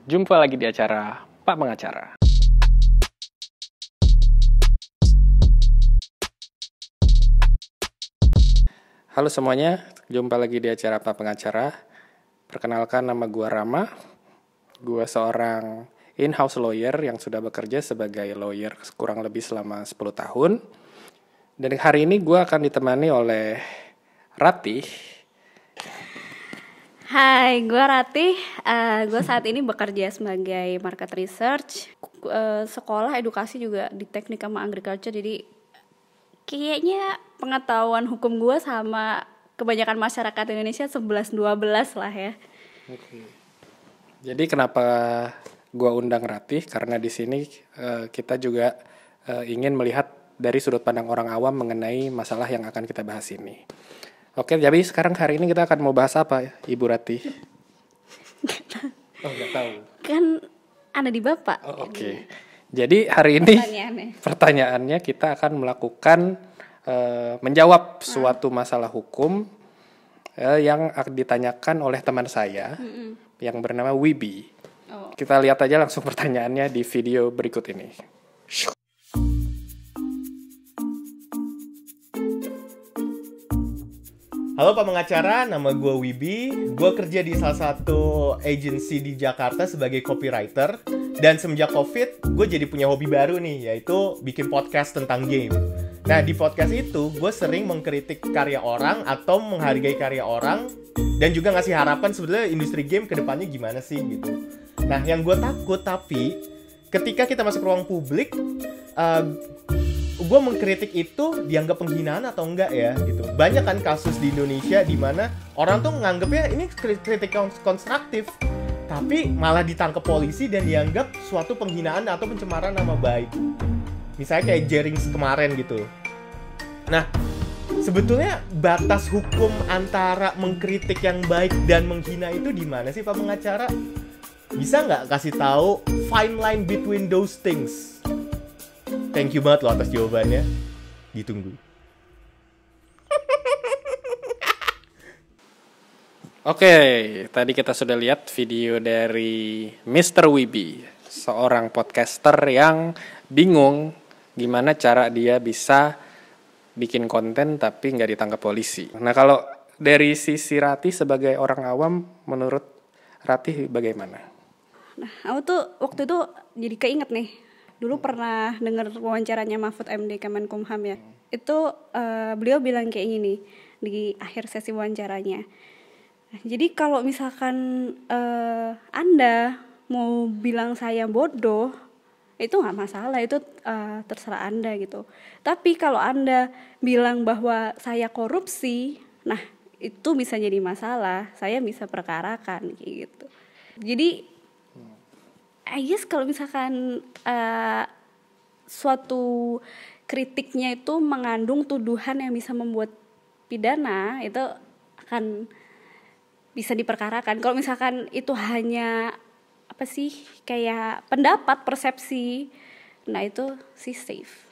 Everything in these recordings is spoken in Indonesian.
Jumpa lagi di acara Pak Pengacara. Halo semuanya, jumpa lagi di acara Pak Pengacara. Perkenalkan, nama gue Rama. Gue seorang in-house lawyer yang sudah bekerja sebagai lawyer kurang lebih selama 10 tahun. Dan hari ini gue akan ditemani oleh Ratih. Hai, gue Ratih. Gue saat ini bekerja sebagai market research. Sekolah edukasi juga di teknik sama agriculture. Jadi kayaknya pengetahuan hukum gue sama kebanyakan masyarakat Indonesia 11-12 lah ya. Oke. Jadi kenapa gue undang Ratih? Karena di sini kita juga ingin melihat dari sudut pandang orang awam mengenai masalah yang akan kita bahas ini. Oke, jadi sekarang hari ini kita akan mau bahas apa, Ibu Ratih? Oh, nggak tahu. Kan ada di Bapak. Oh, oke. Jadi hari ini pertanyaannya kita akan melakukan menjawab suatu masalah hukum yang ditanyakan oleh teman saya yang bernama Wibi. Oh. Kita lihat aja langsung pertanyaannya di video berikut ini. Halo Pak Pengacara, nama gue Wibi. Gue kerja di salah satu agency di Jakarta sebagai copywriter. Dan semenjak COVID, gue jadi punya hobi baru nih, yaitu bikin podcast tentang game. Nah, di podcast itu, gue sering mengkritik karya orang atau menghargai karya orang. Dan juga ngasih harapan sebetulnya industri game ke depannya gimana sih gitu. Nah, yang gue takut tapi ketika kita masuk ruang publik, gue mengkritik itu dianggap penghinaan atau enggak ya gitu. Banyak kan kasus di Indonesia di mana orang tuh nganggepnya ini kritik konstruktif, tapi malah ditangkap polisi dan dianggap suatu penghinaan atau pencemaran nama baik. Misalnya kayak Jerings kemarin gitu. Nah, sebetulnya batas hukum antara mengkritik yang baik dan menghina itu di mana sih Pak Pengacara? Bisa nggak kasih tahu fine line between those things? Thank you banget loh atas jawabannya. Ditunggu. Oke, tadi kita sudah lihat video dari Mr. Wibi, seorang podcaster yang bingung gimana cara dia bisa bikin konten tapi nggak ditangkap polisi. Nah, kalau dari sisi Ratih sebagai orang awam, menurut Ratih bagaimana? Nah, aku tuh waktu itu jadi keinget nih. Dulu pernah dengar wawancaranya Mahfud MD Kemenkumham ya. Itu beliau bilang kayak gini di akhir sesi wawancaranya. Nah, jadi kalau misalkan Anda mau bilang saya bodoh, itu nggak masalah, itu terserah Anda gitu. Tapi kalau Anda bilang bahwa saya korupsi, nah itu bisa jadi masalah. Saya bisa perkarakan kayak gitu. Jadi I guess kalau misalkan suatu kritiknya itu mengandung tuduhan yang bisa membuat pidana, itu akan bisa diperkarakan. Kalau misalkan itu hanya apa sih kayak pendapat, persepsi, nah itu sih safe.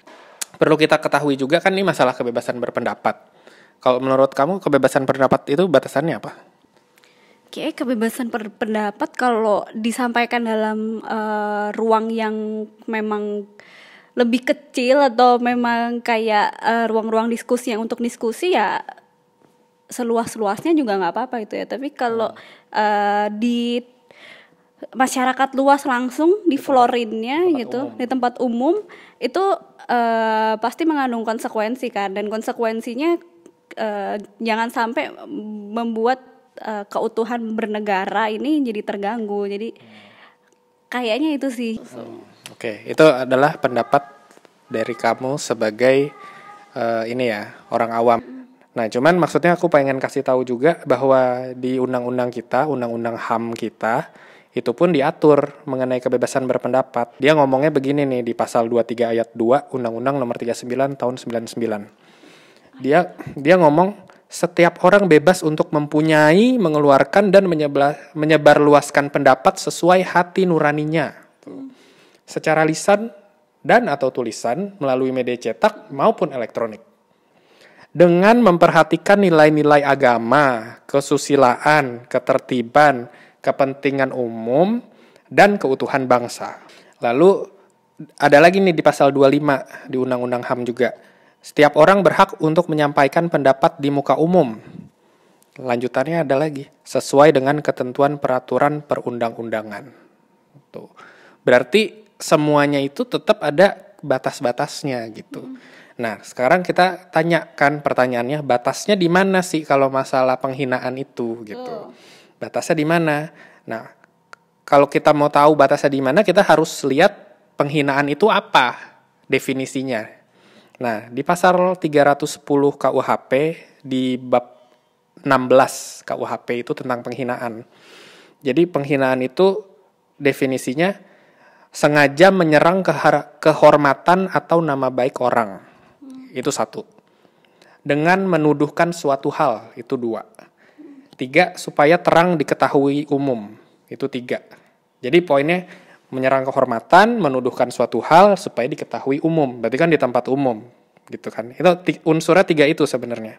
Perlu kita ketahui juga kan ini masalah kebebasan berpendapat. Kalau menurut kamu kebebasan berpendapat itu batasannya apa? Kayak kebebasan berpendapat kalau disampaikan dalam ruang yang memang lebih kecil atau memang kayak ruang-ruang diskusi yang untuk diskusi ya seluas-luasnya juga nggak apa-apa itu ya. Tapi kalau di masyarakat luas langsung di florinnya gitu, di tempat umum itu pasti mengandung konsekuensi kan, dan konsekuensinya jangan sampai membuat keutuhan bernegara ini jadi terganggu. Jadi kayaknya itu sih. Oke, itu adalah pendapat dari kamu sebagai ini ya, orang awam. Nah, cuman maksudnya aku pengen kasih tahu juga bahwa di undang-undang kita, undang-undang HAM kita, itu pun diatur mengenai kebebasan berpendapat. Dia ngomongnya begini nih di pasal 23 ayat 2 Undang-Undang Nomor 39 tahun 99. Dia ngomong setiap orang bebas untuk mempunyai, mengeluarkan, dan menyebarluaskan pendapat sesuai hati nuraninya. Secara lisan dan atau tulisan melalui media cetak maupun elektronik. Dengan memperhatikan nilai-nilai agama, kesusilaan, ketertiban, kepentingan umum, dan keutuhan bangsa. Lalu ada lagi nih di pasal 25 di Undang-Undang HAM juga. Setiap orang berhak untuk menyampaikan pendapat di muka umum. Lanjutannya ada lagi, sesuai dengan ketentuan peraturan perundang-undangan. Tuh. Berarti semuanya itu tetap ada batas-batasnya gitu. Nah, sekarang kita tanyakan pertanyaannya, batasnya di mana sih kalau masalah penghinaan itu gitu. Batasnya di mana? Nah, kalau kita mau tahu batasnya di mana, kita harus lihat penghinaan itu apa definisinya. Nah, di pasal 310 KUHP di bab 16 KUHP itu tentang penghinaan. Jadi penghinaan itu definisinya sengaja menyerang kehormatan atau nama baik orang. Itu 1. Dengan menuduhkan suatu hal, itu 2. 3, supaya terang diketahui umum, itu 3. Jadi poinnya menyerang kehormatan, menuduhkan suatu hal supaya diketahui umum. Berarti kan di tempat umum, gitu kan. Itu unsurnya 3 itu sebenarnya.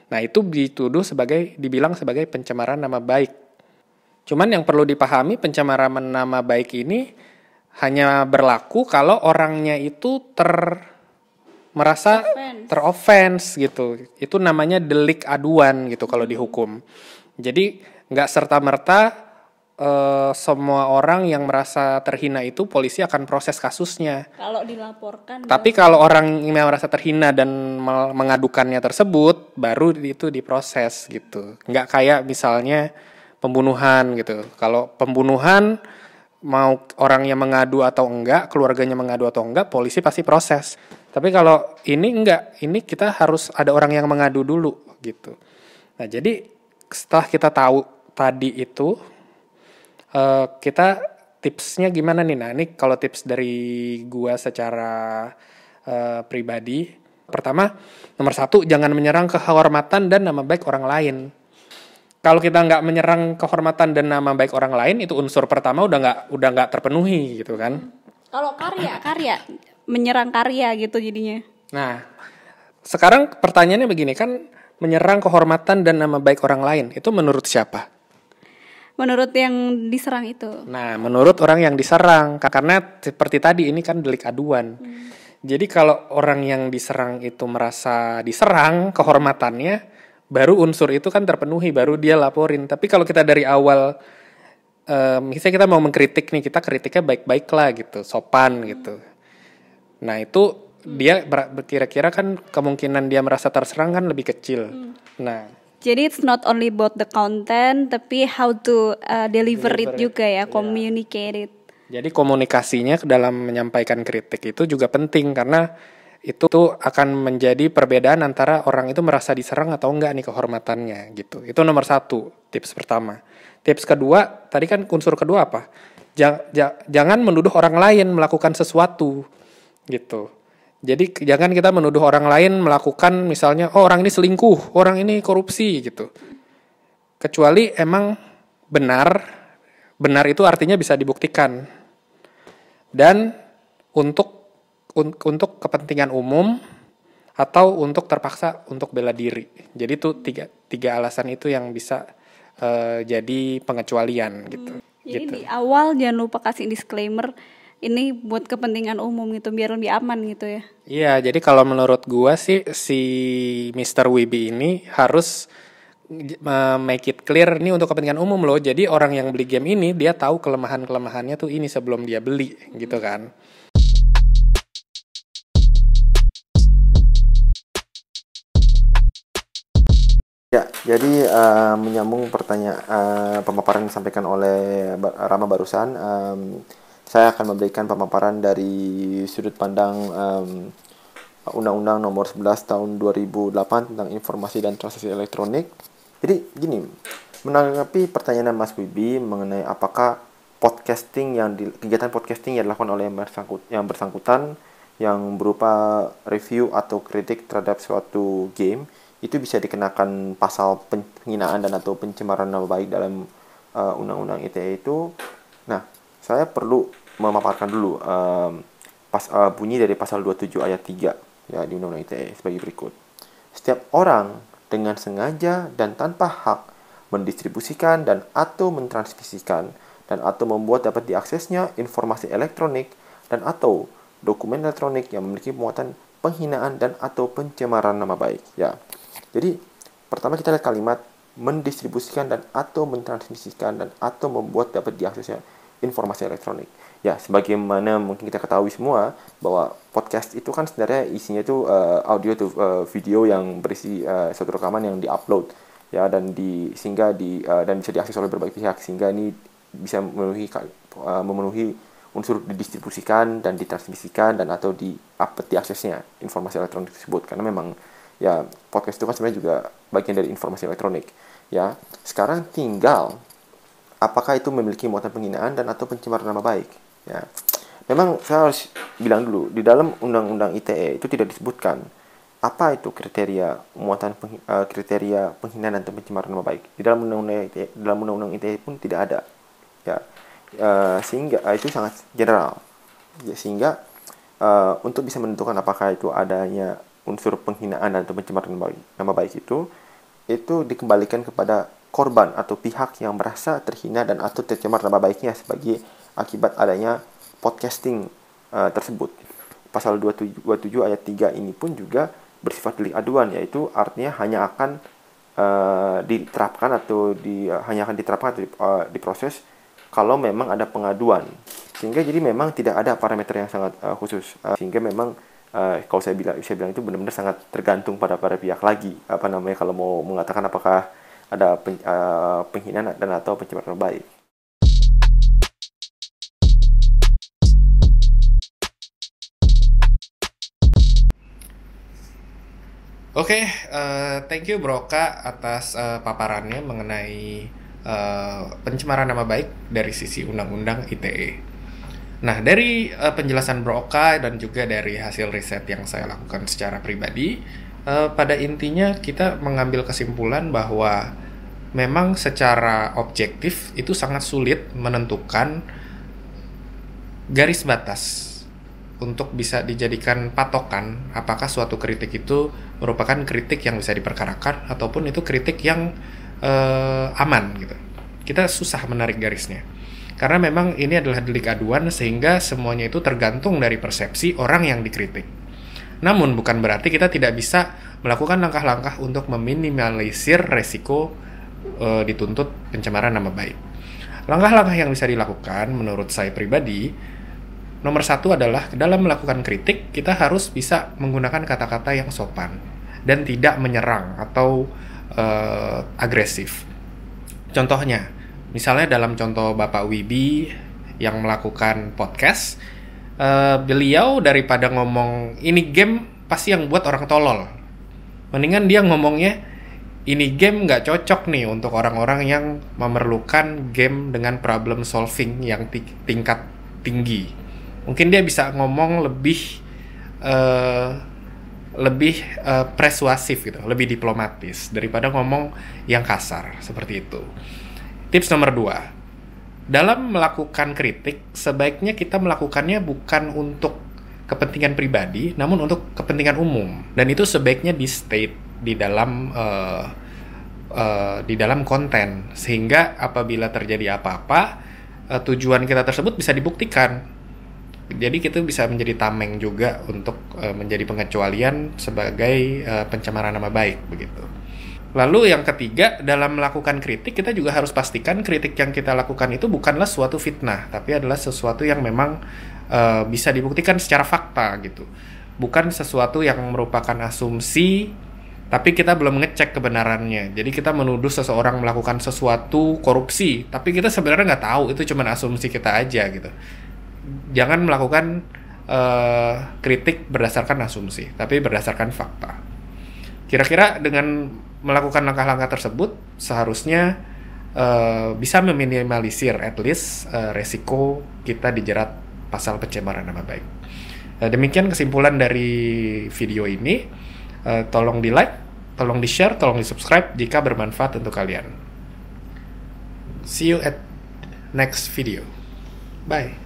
Nah, itu dibilang sebagai pencemaran nama baik. Cuman yang perlu dipahami, pencemaran nama baik ini hanya berlaku kalau orangnya itu merasa teroffense gitu. Itu namanya delik aduan gitu kalau dihukum. Jadi nggak serta-merta semua orang yang merasa terhina itu polisi akan proses kasusnya. Kalau dilaporkan. Tapi kalau orang yang merasa terhina dan mengadukannya tersebut, baru itu diproses gitu. Nggak kayak misalnya pembunuhan gitu. Kalau pembunuhan mau orang yang mengadu atau enggak, keluarganya mengadu atau enggak, polisi pasti proses. Tapi kalau ini enggak, ini kita harus ada orang yang mengadu dulu gitu. Nah, jadi setelah kita tahu tadi itu, kita tipsnya gimana nih? Nah, ini kalau tips dari gua secara pribadi, pertama, nomor 1, jangan menyerang kehormatan dan nama baik orang lain. Kalau kita nggak menyerang kehormatan dan nama baik orang lain, itu unsur pertama udah nggak terpenuhi gitu kan? Kalau karya menyerang karya gitu jadinya. Nah, sekarang pertanyaannya begini, kan menyerang kehormatan dan nama baik orang lain itu menurut siapa? Menurut yang diserang itu. Nah, menurut orang yang diserang, karena seperti tadi ini kan delik aduan. Jadi kalau orang yang diserang itu merasa diserang kehormatannya, baru unsur itu kan terpenuhi, baru dia laporin. Tapi kalau kita dari awal, misalnya kita mau mengkritik nih, kita kritiknya baik-baik lah gitu, sopan gitu. Nah itu dia kira-kira kan kemungkinan dia merasa terserang kan lebih kecil. Nah. Jadi it's not only about the content, tapi how to deliver it juga ya, communicate it. Jadi komunikasinya dalam menyampaikan kritik itu juga penting, karena itu tuh akan menjadi perbedaan antara orang itu merasa diserang atau enggak nih kehormatannya gitu. Itu nomor 1, tips pertama. Tips kedua, tadi kan unsur kedua apa? Jangan menuduh orang lain melakukan sesuatu gitu. Jadi jangan kita menuduh orang lain melakukan misalnya, oh orang ini selingkuh, orang ini korupsi gitu. Kecuali emang benar itu artinya bisa dibuktikan. Dan untuk kepentingan umum atau untuk terpaksa untuk bela diri. Jadi itu tiga alasan itu yang bisa jadi pengecualian gitu. Jadi gitu. di awal jangan lupa kasih disclaimer, ini buat kepentingan umum gitu, biar lebih aman gitu ya. Iya, jadi kalau menurut gua sih si Mr. Wibi ini harus make it clear ini untuk kepentingan umum loh. Jadi orang yang beli game ini dia tahu kelemahan-kelemahannya tuh ini sebelum dia beli gitu kan. Ya, jadi menyambung pemaparan yang disampaikan oleh Rama barusan, saya akan memberikan pemaparan dari sudut pandang Undang-Undang Nomor 11 Tahun 2008 tentang Informasi dan Transaksi Elektronik. Jadi gini, menanggapi pertanyaan Mas Wibi mengenai apakah kegiatan podcasting yang dilakukan oleh yang bersangkutan yang berupa review atau kritik terhadap suatu game itu bisa dikenakan pasal penghinaan dan atau pencemaran nama baik dalam Undang-Undang ITE itu. Nah, saya perlu memaparkan dulu bunyi dari pasal 27 ayat 3 ya di Undang-Undang ITE sebagai berikut. Setiap orang dengan sengaja dan tanpa hak mendistribusikan dan atau mentransmisikan dan atau membuat dapat diaksesnya informasi elektronik dan atau dokumen elektronik yang memiliki muatan penghinaan dan atau pencemaran nama baik. Ya. Jadi, pertama kita lihat kalimat mendistribusikan dan atau mentransmisikan dan atau membuat dapat diaksesnya informasi elektronik. Ya, sebagaimana mungkin kita ketahui semua bahwa podcast itu kan sebenarnya isinya itu audio atau video yang berisi suatu rekaman yang diupload ya dan sehingga dan bisa diakses oleh berbagai pihak sehingga ini bisa memenuhi unsur didistribusikan dan ditransmisikan dan atau diaksesnya informasi elektronik tersebut karena memang ya podcast itu kan sebenarnya juga bagian dari informasi elektronik ya. Sekarang tinggal apakah itu memiliki muatan penghinaan dan atau pencemaran nama baik ya. Memang saya harus bilang dulu di dalam undang-undang ITE itu tidak disebutkan apa itu kriteria muatan kriteria penghinaan dan pencemaran nama baik. Di dalam undang-undang ITE pun tidak ada ya. Sehingga itu sangat general ya, sehingga untuk bisa menentukan apakah itu adanya unsur penghinaan dan atau pencemaran nama baik itu dikembalikan kepada korban atau pihak yang merasa terhina dan atau tercemar nama baiknya sebagai akibat adanya podcasting tersebut. Pasal 27 ayat 3 ini pun juga bersifat delik aduan, yaitu artinya hanya akan diterapkan atau diproses kalau memang ada pengaduan. Sehingga jadi memang tidak ada parameter yang sangat khusus. Sehingga memang kalau saya bilang itu benar-benar sangat tergantung pada pihak lagi kalau mau mengatakan apakah ada penghinaan dan atau pencemaran nama baik. Oke, thank you Broka atas paparannya mengenai pencemaran nama baik dari sisi Undang-Undang ITE. Nah, dari penjelasan Broka dan juga dari hasil riset yang saya lakukan secara pribadi, pada intinya kita mengambil kesimpulan bahwa memang secara objektif itu sangat sulit menentukan garis batas untuk bisa dijadikan patokan apakah suatu kritik itu merupakan kritik yang bisa diperkarakan ataupun itu kritik yang aman gitu. Kita susah menarik garisnya. Karena memang ini adalah delik aduan sehingga semuanya itu tergantung dari persepsi orang yang dikritik. Namun bukan berarti kita tidak bisa melakukan langkah-langkah untuk meminimalisir resiko dituntut pencemaran nama baik. Langkah-langkah yang bisa dilakukan menurut saya pribadi, nomor satu adalah dalam melakukan kritik kita harus bisa menggunakan kata-kata yang sopan dan tidak menyerang atau agresif. Contohnya, misalnya dalam contoh Bapak Wibi yang melakukan podcast, beliau daripada ngomong ini game pasti yang buat orang tolol, mendingan dia ngomongnya ini game nggak cocok nih untuk orang-orang yang memerlukan game dengan problem solving yang tingkat tinggi. Mungkin dia bisa ngomong lebih persuasif gitu, lebih diplomatis daripada ngomong yang kasar seperti itu. Tips nomor 2, dalam melakukan kritik sebaiknya kita melakukannya bukan untuk kepentingan pribadi, namun untuk kepentingan umum. Dan itu sebaiknya di state di dalam konten, sehingga apabila terjadi apa-apa, tujuan kita tersebut bisa dibuktikan. Jadi kita bisa menjadi tameng juga untuk menjadi pengecualian sebagai pencemaran nama baik begitu. Lalu yang ketiga, dalam melakukan kritik kita juga harus pastikan kritik yang kita lakukan itu bukanlah suatu fitnah, tapi adalah sesuatu yang memang bisa dibuktikan secara fakta gitu. Bukan sesuatu yang merupakan asumsi tapi kita belum ngecek kebenarannya. Jadi kita menuduh seseorang melakukan sesuatu korupsi, tapi kita sebenarnya nggak tahu, itu cuma asumsi kita aja gitu. Jangan melakukan kritik berdasarkan asumsi, tapi berdasarkan fakta. Kira-kira dengan melakukan langkah-langkah tersebut seharusnya bisa meminimalisir at least resiko kita dijerat pasal pencemaran nama baik. Demikian kesimpulan dari video ini. Tolong di like, tolong di share, tolong di subscribe jika bermanfaat untuk kalian. See you at next video. Bye.